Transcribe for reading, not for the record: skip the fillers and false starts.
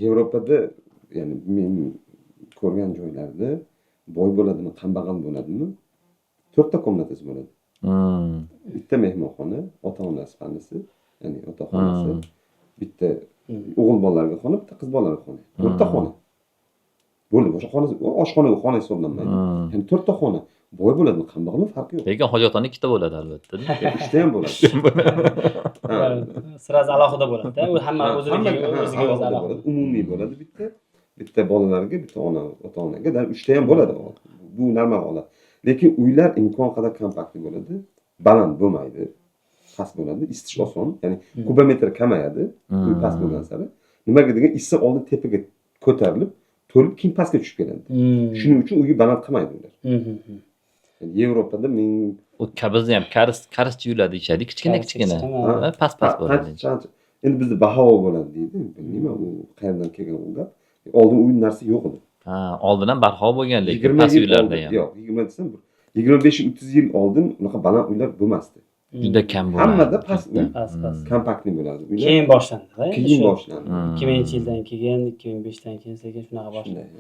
Yevropada, ya'ni men ko'rgan joylarda boy bo'ladimi, kambag'al bo'ladimi, 4 ta komnatasi bo'ladi. Bitta mehmonxona, ota-onasi xonasi, ya'ni ota-xonasi, bitta o'g'il bolalarga xona, bitta qiz bolalarga xona. 4 ta xona. Bo'ldi, boshqa xona, xona hisoblanmaydi. Ya'ni 4 ta xona. Boy bo'ladimi, kambag'almi farqi yo'q. Lekin hojatxona ikkita bo'ladi albatta. Ishda ham bo'ladi. Sirasi alohida bo'ladi-da. U hamma o'ziga o'zi alohida. Umumiy bo'ladi bitta bolalarga, bitta ota-onaga, 3 ta ham bo'ladi. Bu normal holat. Lekin uylar imkon qadar kompaktli bo'ladi, baland bo'lmaydi, past bo'ladi, isitish oson, ya'ni kubometr kamayadi, uy past bo'lgan sari. Nimaga degan, issiq oldin tepaga ko'tarilib, to'lib keyin pastga tushib keladi. Shuning uchun uyni baland qilmaydi ular. Yevropada men u kabizni ham karis tuyuladi deyishadi, kichkina. Past bo'ladi. Endi bizda baho bo'ladi deydi. Bilmayman u qayerdan kelgan u gap. Oldin uy narsa yo'q edi. Oldin ham barho bo'lgan, lekin past uylarda ham. Yo'q, 20 desam 25-30 yil oldin unaqa baland uylar bo'lmasdi. Juda kam bo'ladi. Hammada past uy, kompaktli bo'ladi. Keyin boshlandi. Keyin boshlandi. 2000-yildan keyin, 2005dan keyin sekin shunaqa boshlandi.